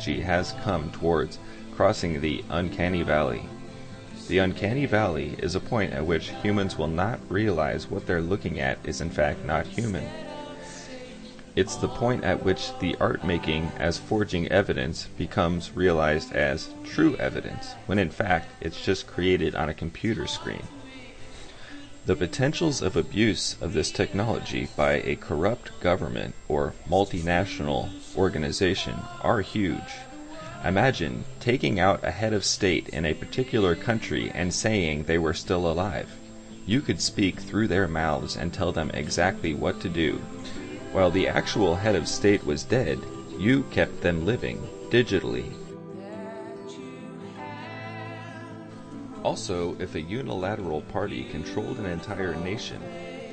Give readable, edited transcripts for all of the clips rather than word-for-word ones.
technology has come towards crossing the uncanny valley. The uncanny valley is a point at which humans will not realize what they're looking at is in fact not human. It's the point at which the art making as forging evidence becomes realized as true evidence, when in fact it's just created on a computer screen. The potentials of abuse of this technology by a corrupt government or multinational organization are huge. Imagine taking out a head of state in a particular country and saying they were still alive. You could speak through their mouths and tell them exactly what to do. While the actual head of state was dead, you kept them living, digitally. Also, if a unilateral party controlled an entire nation,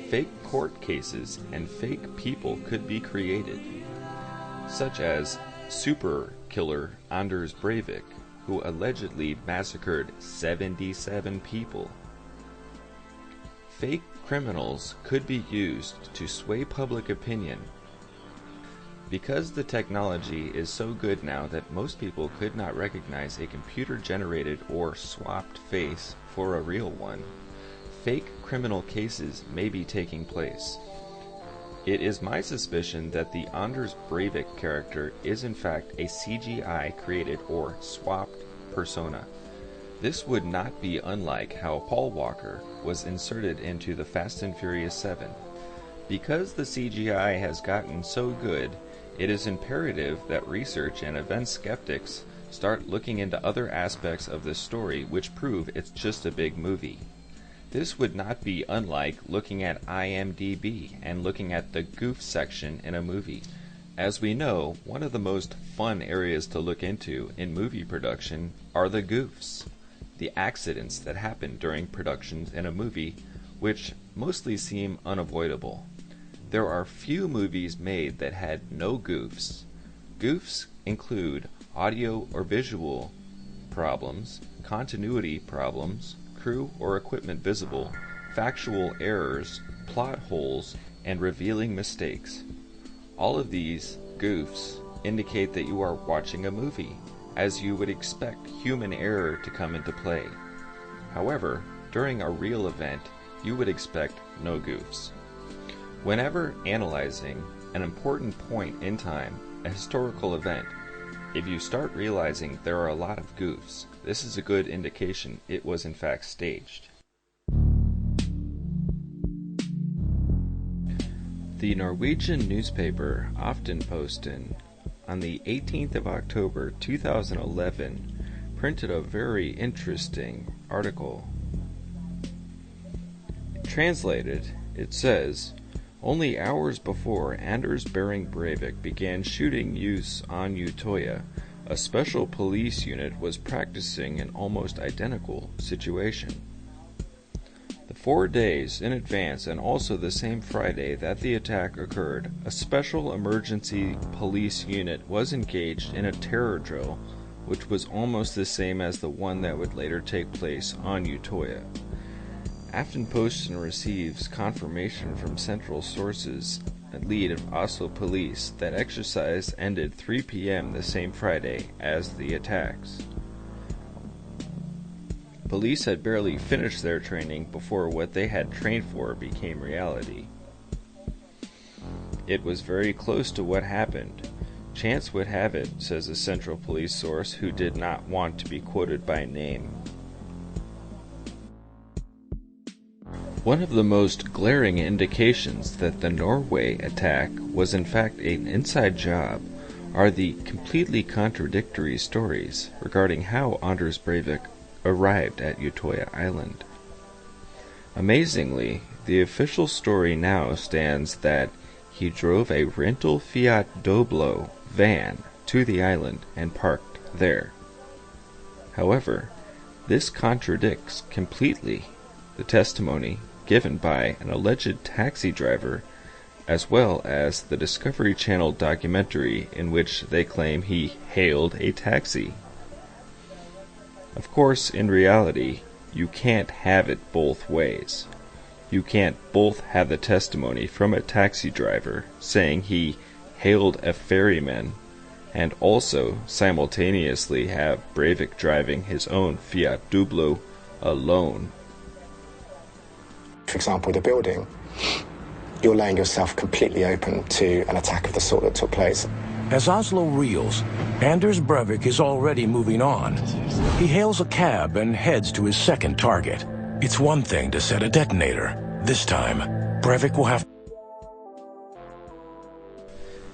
fake court cases and fake people could be created, such as super killer Anders Breivik, who allegedly massacred 77 people. Fake criminals could be used to sway public opinion. Because the technology is so good now that most people could not recognize a computer-generated or swapped face for a real one, fake criminal cases may be taking place. It is my suspicion that the Anders Breivik character is in fact a CGI created or swapped persona. This would not be unlike how Paul Walker was inserted into the Fast and Furious 7. Because the CGI has gotten so good, it is imperative that research and event skeptics start looking into other aspects of this story which prove it's just a big movie. This would not be unlike looking at IMDb and looking at the goof section in a movie. As we know, one of the most fun areas to look into in movie production are the goofs, the accidents that happen during productions in a movie, which mostly seem unavoidable. There are few movies made that had no goofs. Goofs include audio or visual problems, continuity problems, crew or equipment visible, factual errors, plot holes, and revealing mistakes. All of these goofs indicate that you are watching a movie, as you would expect human error to come into play. However, during a real event, you would expect no goofs. Whenever analyzing an important point in time, a historical event, if you start realizing there are a lot of goofs, this is a good indication it was in fact staged. The Norwegian newspaper Aftenposten on the 18th of October 2011 printed a very interesting article. Translated, it says, only hours before Anders Behring Breivik began shooting youths on Utøya, a special police unit was practicing an almost identical situation. The 4 days in advance and also the same Friday that the attack occurred, a special emergency police unit was engaged in a terror drill, which was almost the same as the one that would later take place on Utøya. Aftenposten receives confirmation from central sources, a lead of Oslo police, that exercise ended 3 p.m. the same Friday as the attacks. Police had barely finished their training before what they had trained for became reality. It was very close to what happened. Chance would have it, says a central police source who did not want to be quoted by name. One of the most glaring indications that the Norway attack was in fact an inside job are the completely contradictory stories regarding how Anders Breivik arrived at Utøya Island. Amazingly, the official story now stands that he drove a rental Fiat Doblo van to the island and parked there. However, this contradicts completely the testimony given by an alleged taxi driver, as well as the Discovery Channel documentary in which they claim he hailed a taxi. Of course, in reality, you can't have it both ways. You can't both have the testimony from a taxi driver saying he hailed a ferryman and also simultaneously have Breivik driving his own Fiat Dublo alone. For example, the building, you're laying yourself completely open to an attack of the sort that took place. As Oslo reels, Anders Breivik is already moving on. He hails a cab and heads to his second target. It's one thing to set a detonator. This time, Breivik will have...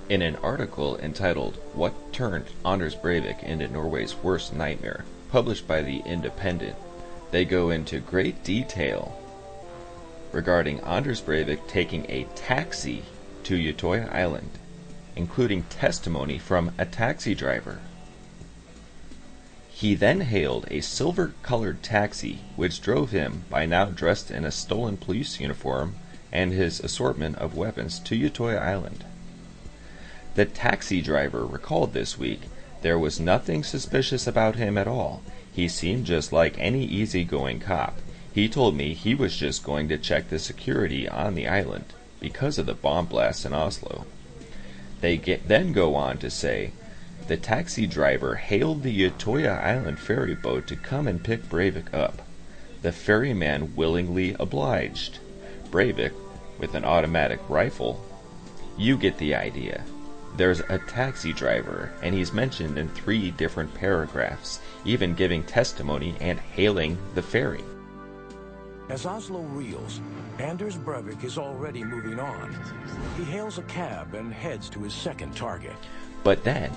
In an article entitled "What Turned Anders Breivik into Norway's Worst Nightmare," published by The Independent, they go into great detail regarding Anders Breivik taking a taxi to Utoya Island, including testimony from a taxi driver. He then hailed a silver-colored taxi which drove him, by now dressed in a stolen police uniform and his assortment of weapons, to Utoya Island. The taxi driver recalled this week, "There was nothing suspicious about him at all. He seemed just like any easygoing cop. He told me he was just going to check the security on the island because of the bomb blast in Oslo." They then go on to say, "The taxi driver hailed the Utoya Island ferry boat to come and pick Breivik up. The ferryman willingly obliged. Breivik, with an automatic rifle." You get the idea. There's a taxi driver, and he's mentioned in 3 different paragraphs, even giving testimony and hailing the ferry. As Oslo reels, Anders Breivik is already moving on. He hails a cab and heads to his second target. But then,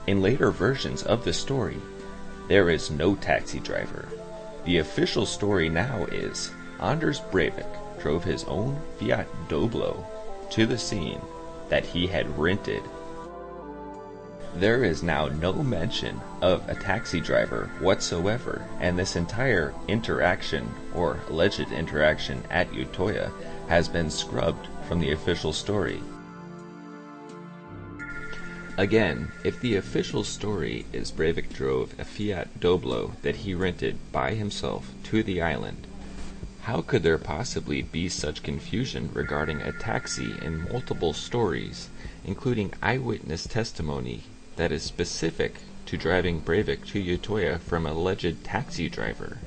in later versions of the story, there is no taxi driver. The official story now is Anders Breivik drove his own Fiat Doblo to the scene that he had rented. There is now no mention of a taxi driver whatsoever, and this entire interaction, or alleged interaction, at Utoya has been scrubbed from the official story. Again, if the official story is Breivik drove a Fiat Doblo that he rented by himself to the island, how could there possibly be such confusion regarding a taxi in multiple stories, including eyewitness testimony that is specific to driving Breivik to Utoya from an alleged taxi driver?